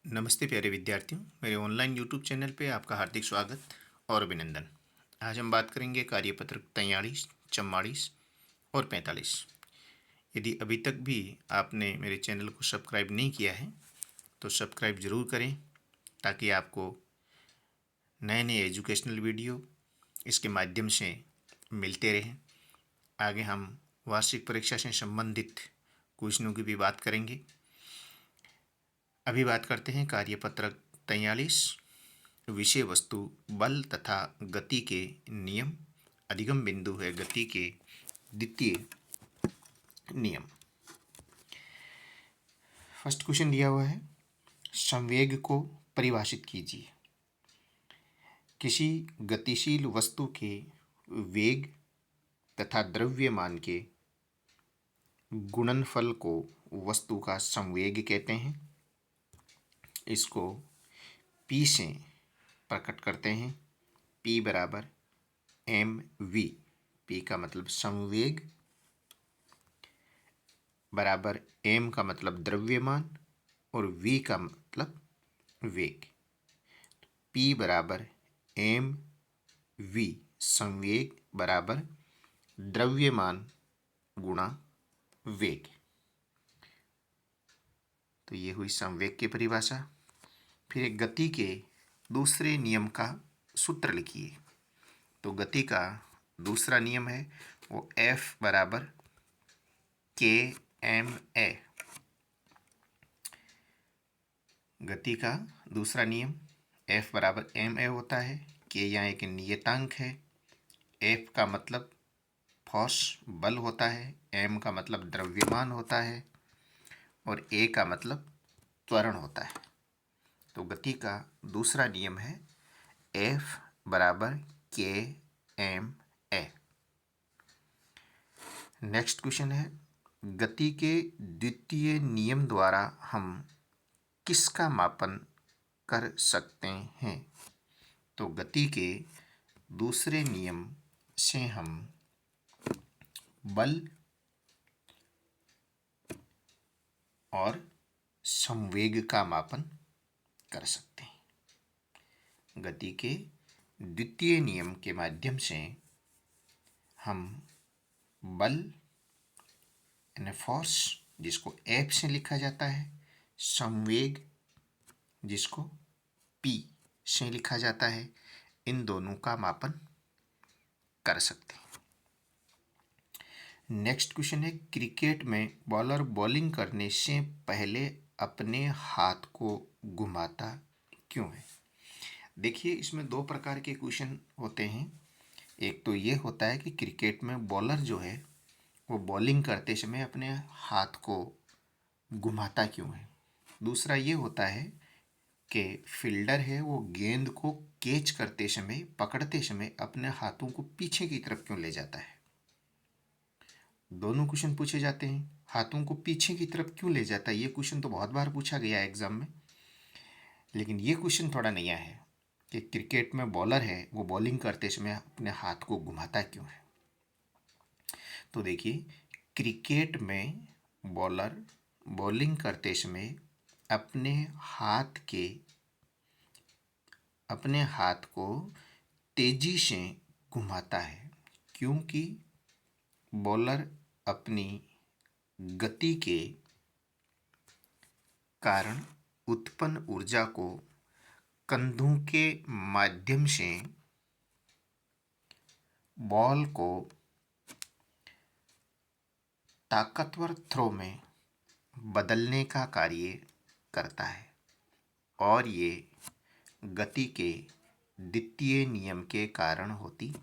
नमस्ते प्यारे विद्यार्थियों, मेरे ऑनलाइन यूट्यूब चैनल पे आपका हार्दिक स्वागत और अभिनंदन। आज हम बात करेंगे कार्यपत्र 43, 44 और 45। यदि अभी तक भी आपने मेरे चैनल को सब्सक्राइब नहीं किया है तो सब्सक्राइब ज़रूर करें ताकि आपको नए नए एजुकेशनल वीडियो इसके माध्यम से मिलते रहें। आगे हम वार्षिक परीक्षा से संबंधित क्वेश्चनों की भी बात करेंगे। अभी बात करते हैं कार्यपत्र 43, विषय वस्तु बल तथा गति के नियम। अधिगम बिंदु है गति के द्वितीय नियम। फर्स्ट क्वेश्चन दिया हुआ है, संवेग को परिभाषित कीजिए। किसी गतिशील वस्तु के वेग तथा द्रव्यमान के गुणनफल को वस्तु का संवेग कहते हैं। इसको P से प्रकट करते हैं। P बराबर mv। P का मतलब संवेग बराबर m का मतलब द्रव्यमान और v का मतलब वेग। P बराबर mv संवेग बराबर द्रव्यमान गुणा वेग। तो ये हुई संवेग की परिभाषा। फिर एक गति के दूसरे नियम का सूत्र लिखिए। तो गति का दूसरा नियम है वो F बराबर KMA। गति का दूसरा नियम F बराबर ma होता है। K यहाँ एक नियतांक है। F का मतलब फोर्स बल होता है। M का मतलब द्रव्यमान होता है और A का मतलब त्वरण होता है। तो गति का दूसरा नियम है F बराबर KMA। नेक्स्ट क्वेश्चन है, गति के द्वितीय नियम द्वारा हम किसका मापन कर सकते हैं? तो गति के दूसरे नियम से हम बल और संवेग का मापन कर सकते हैं। गति के द्वितीय नियम के माध्यम से हम बल यानी फोर्स जिसको F से लिखा जाता है, संवेग जिसको P से लिखा जाता है, इन दोनों का मापन कर सकते हैं। नेक्स्ट क्वेश्चन है, क्रिकेट में बॉलर बॉलिंग करने से पहले अपने हाथ को घुमाता क्यों है? देखिए, इसमें दो प्रकार के क्वेश्चन होते हैं। एक तो ये होता है कि क्रिकेट में बॉलर जो है वो बॉलिंग करते समय अपने हाथ को घुमाता क्यों है। दूसरा ये होता है कि फील्डर है वो गेंद को कैच करते समय, पकड़ते समय अपने हाथों को पीछे की तरफ क्यों ले जाता है। दोनों क्वेश्चन पूछे जाते हैं। हाथों को पीछे की तरफ क्यों ले जाता है, ये क्वेश्चन तो बहुत बार पूछा गया है एग्जाम में, लेकिन ये क्वेश्चन थोड़ा नया है कि क्रिकेट में बॉलर है वो बॉलिंग करते समय अपने हाथ को घुमाता क्यों है। तो देखिए, क्रिकेट में बॉलर बॉलिंग करते समय अपने हाथ को तेजी से घुमाता है, क्योंकि बॉलर अपनी गति के कारण उत्पन्न ऊर्जा को कंधों के माध्यम से बॉल को ताकतवर थ्रो में बदलने का कार्य करता है और ये गति के द्वितीय नियम के कारण होती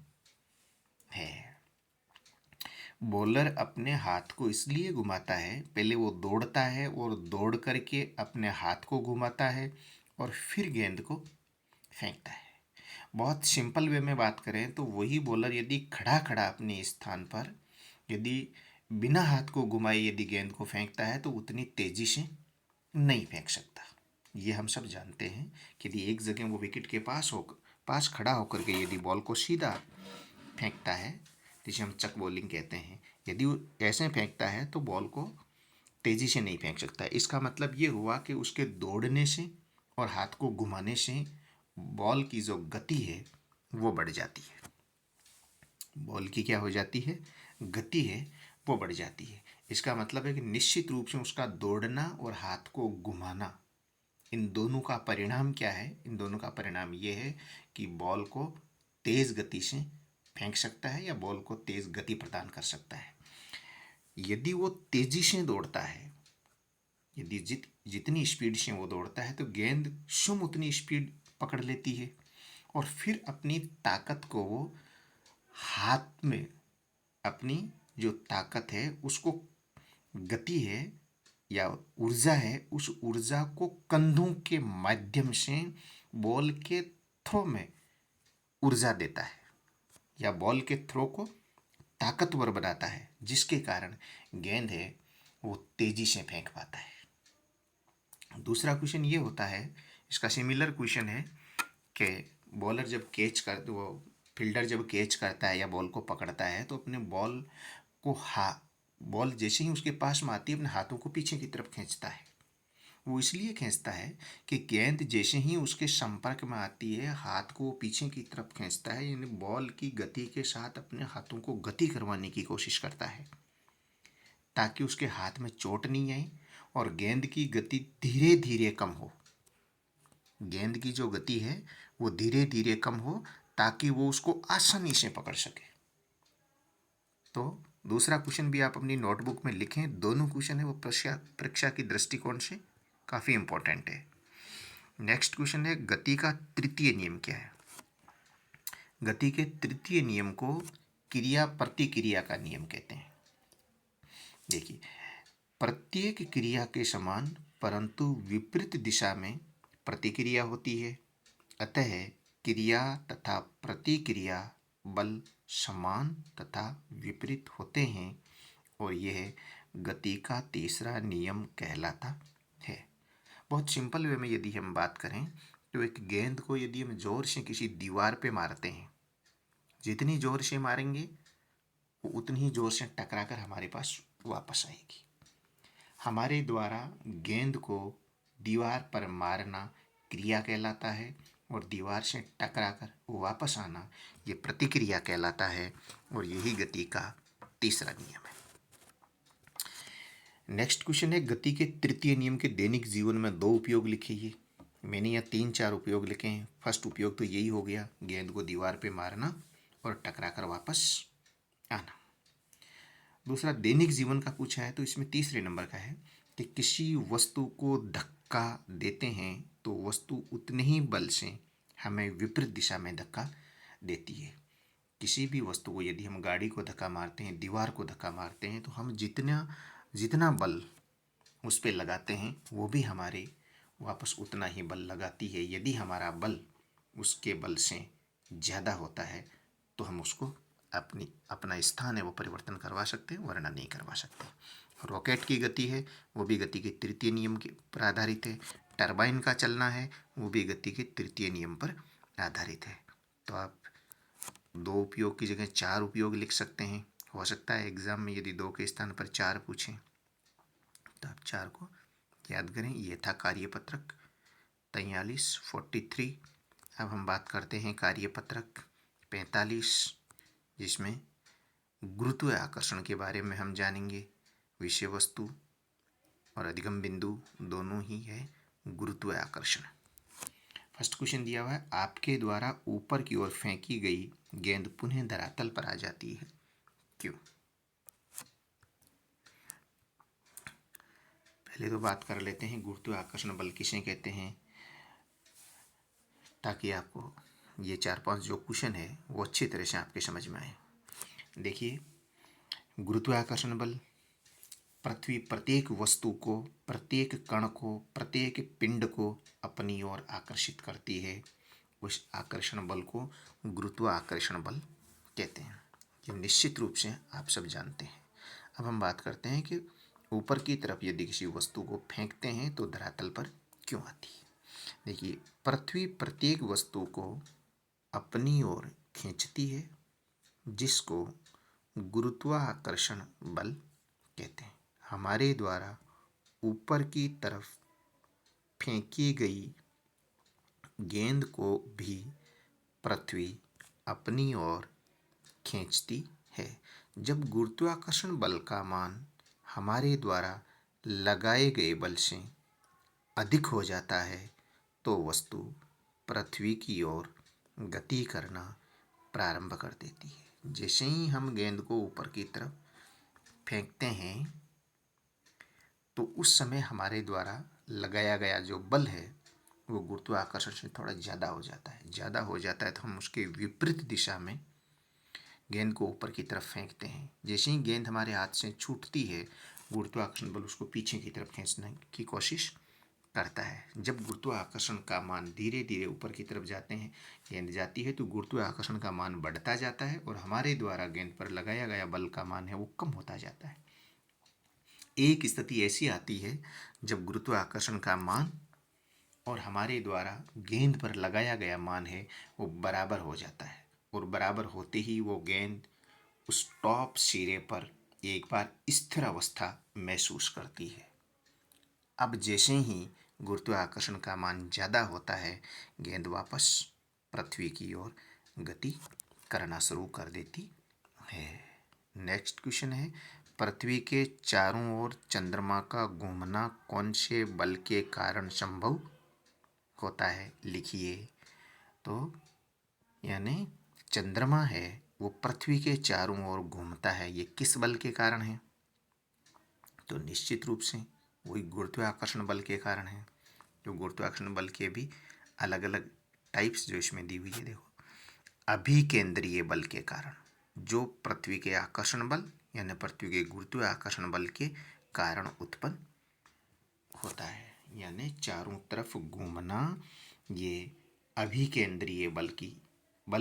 है। बॉलर अपने हाथ को इसलिए घुमाता है, पहले वो दौड़ता है और दौड़ करके अपने हाथ को घुमाता है और फिर गेंद को फेंकता है। बहुत सिंपल वे में बात करें तो वही बॉलर यदि खड़ा खड़ा अपने स्थान पर यदि बिना हाथ को घुमाए यदि गेंद को फेंकता है तो उतनी तेजी से नहीं फेंक सकता। ये हम सब जानते हैं कि यदि एक जगह वो विकेट के पास खड़ा होकर के यदि बॉल को सीधा फेंकता है, जिसे हम चक बॉलिंग कहते हैं, यदि वो ऐसे फेंकता है तो बॉल को तेज़ी से नहीं फेंक सकता। इसका मतलब ये हुआ कि उसके दौड़ने से और हाथ को घुमाने से बॉल की जो गति है वो बढ़ जाती है। बॉल की क्या हो जाती है, गति है वो बढ़ जाती है। इसका मतलब है कि निश्चित रूप से उसका दौड़ना और हाथ को घुमाना, इन दोनों का परिणाम क्या है, इन दोनों का परिणाम ये है कि बॉल को तेज गति से फेंक सकता है या बॉल को तेज गति प्रदान कर सकता है। यदि वो तेजी से दौड़ता है, यदि जितनी स्पीड से वो दौड़ता है तो गेंद स्वयं उतनी स्पीड पकड़ लेती है और फिर अपनी ताकत को वो हाथ में, अपनी जो ताकत है उसको, गति है या ऊर्जा है, उस ऊर्जा को कंधों के माध्यम से बॉल के थ्रो में ऊर्जा देता है या बॉल के थ्रो को ताकतवर बनाता है, जिसके कारण गेंद है वो तेजी से फेंक पाता है। दूसरा क्वेश्चन ये होता है, इसका सिमिलर क्वेश्चन है कि बॉलर जब कैच कर, वो फील्डर जब कैच करता है या बॉल को पकड़ता है तो अपने बॉल को बॉल जैसे ही उसके पास में आती है अपने हाथों को पीछे की तरफ खींचता है। वो इसलिए खींचता है कि गेंद जैसे ही उसके संपर्क में आती है हाथ को पीछे की तरफ खींचता है, यानी बॉल की गति के साथ अपने हाथों को गति करवाने की कोशिश करता है ताकि उसके हाथ में चोट नहीं आए और गेंद की गति धीरे धीरे कम हो। गेंद की जो गति है वो धीरे धीरे कम हो ताकि वो उसको आसानी से पकड़ सके। तो दूसरा क्वेश्चन भी आप अपनी नोटबुक में लिखें, दोनों क्वेश्चन है वो परीक्षा की दृष्टिकोण से काफ़ी इंपॉर्टेंट है। नेक्स्ट क्वेश्चन है, गति का तृतीय नियम क्या है। गति के तृतीय नियम को क्रिया प्रतिक्रिया का नियम कहते हैं। देखिए, प्रत्येक क्रिया के समान परंतु विपरीत दिशा में प्रतिक्रिया होती है, अतः क्रिया तथा प्रतिक्रिया बल समान तथा विपरीत होते हैं और यह गति का तीसरा नियम कहलाता है। बहुत सिंपल वे में यदि हम बात करें तो एक गेंद को यदि हम जोर से किसी दीवार पे मारते हैं, जितनी जोर से मारेंगे वो उतनी ही जोर से टकरा कर हमारे पास वापस आएगी। हमारे द्वारा गेंद को दीवार पर मारना क्रिया कहलाता है और दीवार से टकराकर वापस आना ये प्रतिक्रिया कहलाता है और यही गति का तीसरा नियम है। नेक्स्ट क्वेश्चन है, गति के तृतीय नियम के दैनिक जीवन में दो उपयोग लिखिए। मैंने यहाँ 3-4 उपयोग लिखे हैं। फर्स्ट उपयोग तो यही हो गया, गेंद को दीवार पे मारना और टकराकर वापस आना। दूसरा दैनिक जीवन का पूछा है तो इसमें तीसरे नंबर का है कि किसी वस्तु को धक्का देते हैं तो वस्तु उतने ही बल से हमें विपरीत दिशा में धक्का देती है। किसी भी वस्तु को यदि हम गाड़ी को धक्का मारते हैं, दीवार को धक्का मारते हैं तो हम जितना जितना बल उस पर लगाते हैं वो भी हमारे वापस उतना ही बल लगाती है। यदि हमारा बल उसके बल से ज़्यादा होता है तो हम उसको अपना स्थान है वो परिवर्तन करवा सकते हैं, वरना नहीं करवा सकते। रॉकेट की गति है वो भी गति के तृतीय नियम के पर आधारित है। टरबाइन का चलना है वो भी गति के तृतीय नियम पर आधारित है। तो आप 2 उपयोग की जगह 4 उपयोग लिख सकते हैं। हो सकता है एग्ज़ाम में यदि 2 के स्थान पर 4 पूछें तो आप 4 को याद करें। ये था कार्यपत्रक 43 अब हम बात करते हैं कार्यपत्रक 45, जिसमें गुरुत्वाकर्षण के बारे में हम जानेंगे। विषय वस्तु और अधिगम बिंदु दोनों ही है गुरुत्वाकर्षण। फर्स्ट क्वेश्चन दिया हुआ है, आपके द्वारा ऊपर की ओर फेंकी गई गेंद पुनः धरातल पर आ जाती है, क्यों। पहले तो बात कर लेते हैं गुरुत्वाकर्षण बल किसे कहते हैं, ताकि आपको ये 4-5 जो क्वेश्चन है वो अच्छी तरह से आपके समझ में आए। देखिए, गुरुत्वाकर्षण बल पृथ्वी प्रत्येक वस्तु को, प्रत्येक कण को, प्रत्येक पिंड को अपनी ओर आकर्षित करती है। उस आकर्षण बल को गुरुत्वाकर्षण बल कहते हैं। ये निश्चित रूप से आप सब जानते हैं। अब हम बात करते हैं कि ऊपर की तरफ यदि किसी वस्तु को फेंकते हैं तो धरातल पर क्यों आती है। देखिए, पृथ्वी प्रत्येक वस्तु को अपनी ओर खींचती है, जिसको गुरुत्वाकर्षण बल कहते हैं। हमारे द्वारा ऊपर की तरफ फेंकी गई गेंद को भी पृथ्वी अपनी ओर खींचती है। जब गुरुत्वाकर्षण बल का मान हमारे द्वारा लगाए गए बल से अधिक हो जाता है तो वस्तु पृथ्वी की ओर गति करना प्रारंभ कर देती है। जैसे ही हम गेंद को ऊपर की तरफ फेंकते हैं तो उस समय हमारे द्वारा लगाया गया जो बल है वो गुरुत्वाकर्षण से थोड़ा ज़्यादा हो जाता है। ज़्यादा हो जाता है तो हम उसके विपरीत दिशा में गेंद को ऊपर की तरफ फेंकते हैं। जैसे ही गेंद हमारे हाथ से छूटती है गुरुत्वाकर्षण बल उसको पीछे की तरफ खींचने की कोशिश करता है। जब गुरुत्वाकर्षण का मान धीरे धीरे ऊपर की तरफ जाते हैं, गेंद जाती है तो गुरुत्वाकर्षण का मान बढ़ता जाता है और हमारे द्वारा गेंद पर लगाया गया बल का मान है वो कम होता जाता है। एक स्थिति ऐसी आती है जब गुरुत्वाकर्षण का मान और हमारे द्वारा गेंद पर लगाया गया मान है वो बराबर हो जाता है और बराबर होते ही वो गेंद उस टॉप सिरे पर एक बार स्थिर अवस्था महसूस करती है। अब जैसे ही गुरुत्वाकर्षण का मान ज़्यादा होता है गेंद वापस पृथ्वी की ओर गति करना शुरू कर देती है। नेक्स्ट क्वेश्चन है, पृथ्वी के चारों ओर चंद्रमा का घूमना कौन से बल के कारण संभव होता है? लिखिए। तो यानी चंद्रमा है वो पृथ्वी के चारों ओर घूमता है, ये किस बल के कारण है? तो निश्चित रूप से वही गुरुत्वाकर्षण बल के कारण है। जो गुरुत्वाकर्षण बल के भी अलग अलग टाइप्स जो इसमें दी हुई है, देखो। अभिकेंद्रीय बल के कारण, जो पृथ्वी के आकर्षण बल यानी पृथ्वी के गुरुत्वाकर्षण बल के कारण उत्पन्न होता है, यानी चारों तरफ घूमना ये अभिकेंद्रीय बल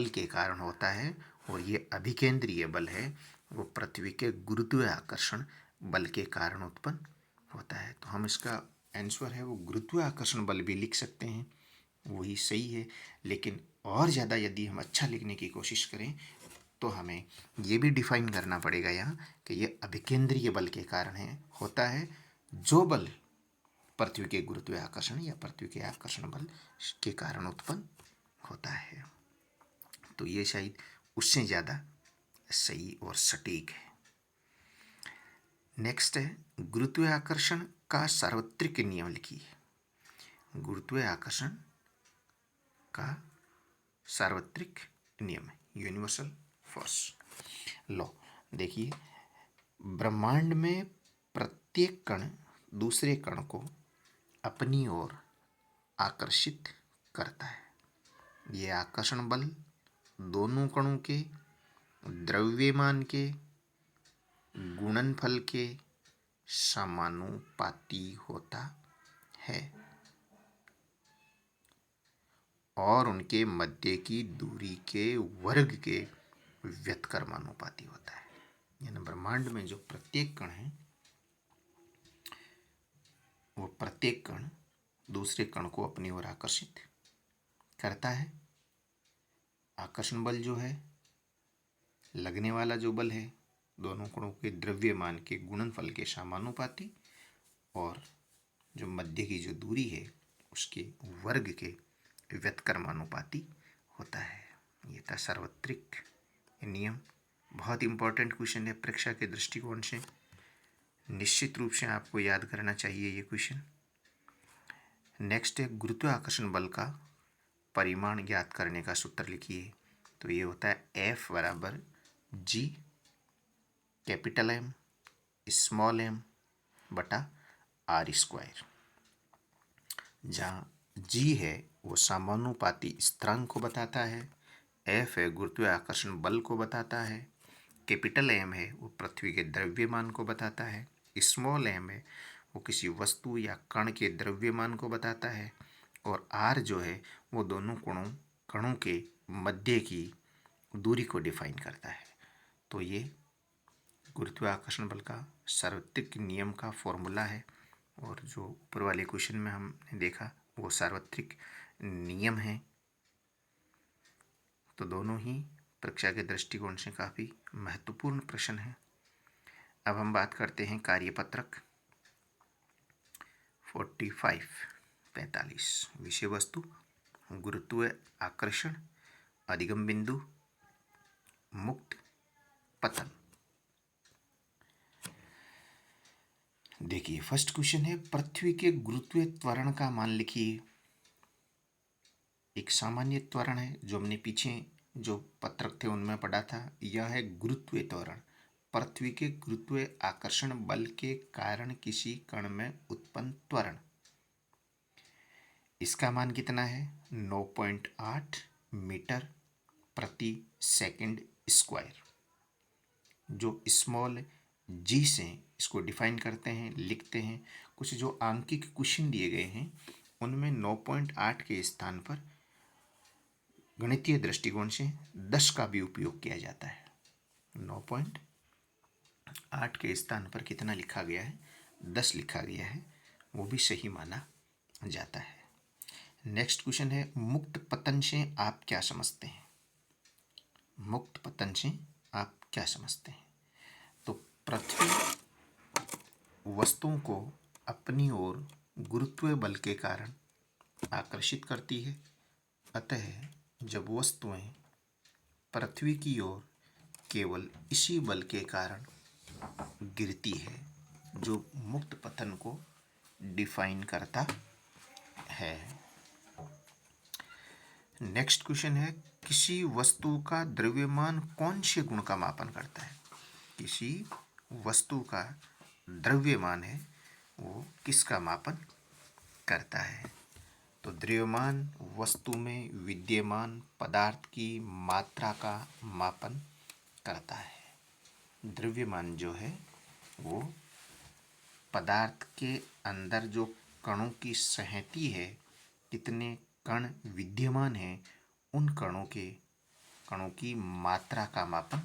के कारण होता है। और ये अभिकेंद्रीय बल है वो पृथ्वी के गुरुत्वाकर्षण बल के कारण उत्पन्न होता है। तो हम इसका आंसर है वो गुरुत्वाकर्षण बल भी लिख सकते हैं, वही सही है। लेकिन और ज़्यादा यदि हम अच्छा लिखने की कोशिश करें तो हमें ये भी डिफाइन करना पड़ेगा यहाँ कि ये अभिकेंद्रीय बल के कारण होता है, जो बल पृथ्वी के गुरुत्वाकर्षण या पृथ्वी के आकर्षण बल के कारण उत्पन्न होता है। तो ये शायद उससे ज़्यादा सही और सटीक है। नेक्स्ट है, गुरुत्वाकर्षण का सार्वत्रिक नियम लिखिए। गुरुत्वाकर्षण का सार्वत्रिक नियम है, यूनिवर्सल फोर्स लॉ। देखिए, ब्रह्मांड में प्रत्येक कण दूसरे कण को अपनी ओर आकर्षित करता है। ये आकर्षण बल दोनों कणों के द्रव्यमान के गुणनफल के समानुपाती होता है और उनके मध्य की दूरी के वर्ग के व्युत्क्रमानुपाती होता है। यानी ब्रह्मांड में जो प्रत्येक कण है वो प्रत्येक कण दूसरे कण को अपनी ओर आकर्षित करता है। आकर्षण बल जो है, लगने वाला जो बल है, दोनों कणों के द्रव्यमान के गुणनफल के समानुपाती और जो मध्य की जो दूरी है उसके वर्ग के व्युत्क्रमानुपाती होता है। ये था सार्वत्रिक नियम। बहुत इंपॉर्टेंट क्वेश्चन है परीक्षा के दृष्टिकोण से, निश्चित रूप से आपको याद करना चाहिए ये क्वेश्चन। नेक्स्ट है, गुरुत्वाकर्षण बल का परिमाण ज्ञात करने का सूत्र लिखिए। तो ये होता है F बराबर G capital M small m बटा R स्क्वायर, जहाँ G है वो समानुपाती स्थिरांक को बताता है, F है गुरुत्वाकर्षण बल को बताता है, कैपिटल M है वो पृथ्वी के द्रव्यमान को बताता है, स्मॉल m है वो किसी वस्तु या कण के द्रव्यमान को बताता है, और R जो है वो दोनों कणों के मध्य की दूरी को डिफाइन करता है। तो ये गुरुत्वाकर्षण बल का सार्वत्रिक नियम का फॉर्मूला है, और जो ऊपर वाले क्वेश्चन में हमने देखा वो सार्वत्रिक नियम है। तो दोनों ही परीक्षा के दृष्टिकोण से काफ़ी महत्वपूर्ण प्रश्न है। अब हम बात करते हैं कार्यपत्रक 45 विषय वस्तु गुरुत्व आकर्षण, अधिगम बिंदु, मुक्त पतन। देखिए फर्स्ट क्वेश्चन है, पृथ्वी के गुरुत्वीय त्वरण का मान लिखिए। एक सामान्य त्वरण है जो हमने पीछे जो पत्रक थे उनमें पढ़ा था, यह है गुरुत्वीय त्वरण। पृथ्वी के गुरुत्वीय आकर्षण बल के कारण किसी कण में उत्पन्न त्वरण। इसका मान कितना है? 9.8 मीटर प्रति सेकंड स्क्वायर। जो स्मॉल जी से इसको डिफाइन करते हैं, लिखते हैं। कुछ जो आंकिक क्वेश्चन दिए गए हैं उनमें 9.8 के स्थान पर गणितीय दृष्टिकोण से 10 का भी उपयोग किया जाता है। 9.8 के स्थान पर कितना लिखा गया है? 10 लिखा गया है, वो भी सही माना जाता है। नेक्स्ट क्वेश्चन है, मुक्त पतन से आप क्या समझते हैं? मुक्त पतन से आप क्या समझते हैं? तो पृथ्वी वस्तुओं को अपनी ओर गुरुत्वीय बल के कारण आकर्षित करती है। अतः जब वस्तुएं पृथ्वी की ओर केवल इसी बल के कारण गिरती है, जो मुक्त पतन को डिफाइन करता है। नेक्स्ट क्वेश्चन है, किसी वस्तु का द्रव्यमान कौन से गुण का मापन करता है? किसी वस्तु का द्रव्यमान है वो किसका मापन करता है? तो द्रव्यमान वस्तु में विद्यमान पदार्थ की मात्रा का मापन करता है। द्रव्यमान जो है वो पदार्थ के अंदर जो कणों की संहति है, कितने कण विद्यमान हैं, उन कणों की मात्रा का मापन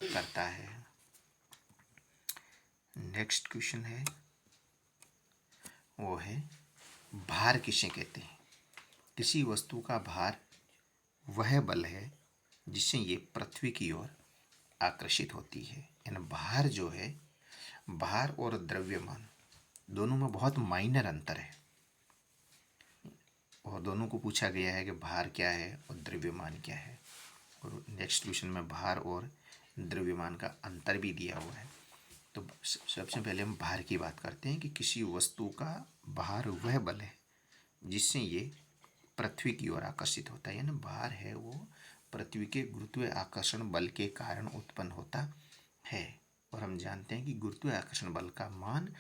करता है। नेक्स्ट क्वेश्चन है वो है, भार किसे कहते हैं? किसी वस्तु का भार वह बल है जिससे ये पृथ्वी की ओर आकर्षित होती है। यानी भार जो है, भार और द्रव्यमान दोनों में बहुत माइनर अंतर है, और दोनों को पूछा गया है कि भार क्या है और द्रव्यमान क्या है। और नेक्स्ट क्वेश्चन में भार और द्रव्यमान का अंतर भी दिया हुआ है। तो सबसे पहले हम भार की बात करते हैं कि किसी वस्तु का भार वह बल है जिससे ये पृथ्वी की ओर आकर्षित होता है। यानी भार है वो पृथ्वी के गुरुत्वीय आकर्षण बल के कारण उत्पन्न होता है। और हम जानते हैं कि गुरुत्वीय आकर्षण बल का मान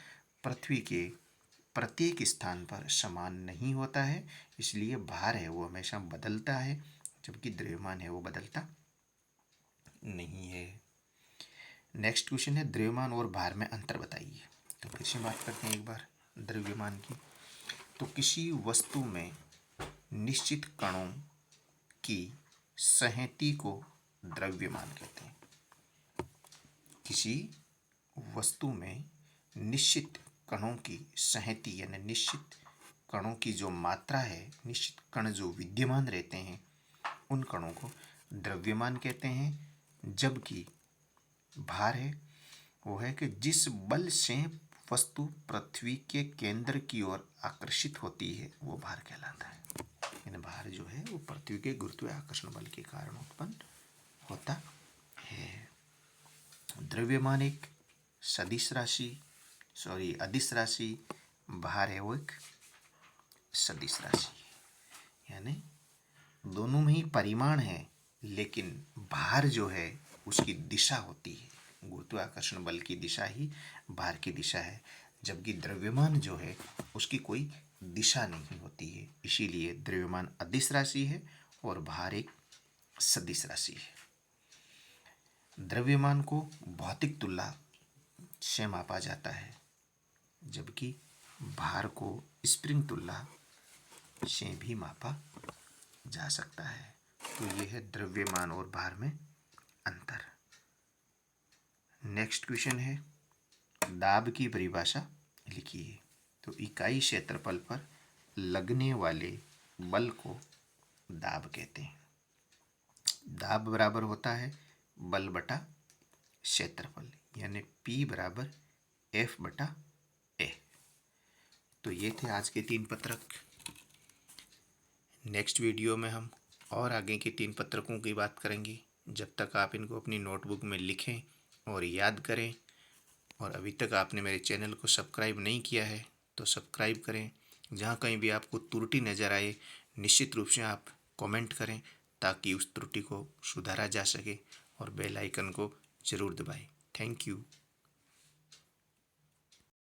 पृथ्वी के प्रत्येक स्थान पर समान नहीं होता है, इसलिए भार है वो हमेशा बदलता है, जबकि द्रव्यमान है वो बदलता नहीं है। नेक्स्ट क्वेश्चन है, द्रव्यमान और भार में अंतर बताइए। तो फिर से बात करते हैं एक बार द्रव्यमान की। तो किसी वस्तु में निश्चित कणों की संहति को द्रव्यमान कहते हैं। किसी वस्तु में निश्चित कणों की संहति यानी निश्चित कणों की जो मात्रा है, निश्चित कण जो विद्यमान रहते हैं, उन कणों को द्रव्यमान कहते हैं। जबकि भार है वो है कि जिस बल से वस्तु पृथ्वी के केंद्र की ओर आकर्षित होती है वो भार कहलाता है। यानी भार जो है वो पृथ्वी के गुरुत्वीय आकर्षण बल के कारण उत्पन्न होता है। द्रव्यमान एक अदिश राशि, भार है वो एक सदिश राशि। यानी दोनों में ही परिमाण है, लेकिन भार जो है उसकी दिशा होती है। गुरुत्वाकर्षण बल की दिशा ही भार की दिशा है, जबकि द्रव्यमान जो है उसकी कोई दिशा नहीं होती है। इसीलिए द्रव्यमान अदिश राशि है और भार एक सदिश राशि है। द्रव्यमान को भौतिक तुल्य से मापा जाता है, जबकि भार को स्प्रिंग तुल्य से भी मापा जा सकता है। तो यह है द्रव्यमान और भार में अंतर। नेक्स्ट क्वेश्चन है, दाब की परिभाषा लिखिए। तो इकाई क्षेत्रफल पर लगने वाले बल को दाब कहते हैं। दाब बराबर होता है बल बटा क्षेत्रफल, यानी P बराबर F बटा A। तो ये थे आज के 3 पत्रक। नेक्स्ट वीडियो में हम और आगे के 3 पत्रकों की बात करेंगे। जब तक आप इनको अपनी नोटबुक में लिखें और याद करें। और अभी तक आपने मेरे चैनल को सब्सक्राइब नहीं किया है तो सब्सक्राइब करें। जहाँ कहीं भी आपको त्रुटि नज़र आए निश्चित रूप से आप कमेंट करें ताकि उस त्रुटि को सुधारा जा सके और बेल आइकन को ज़रूर दबाएं। Thank you.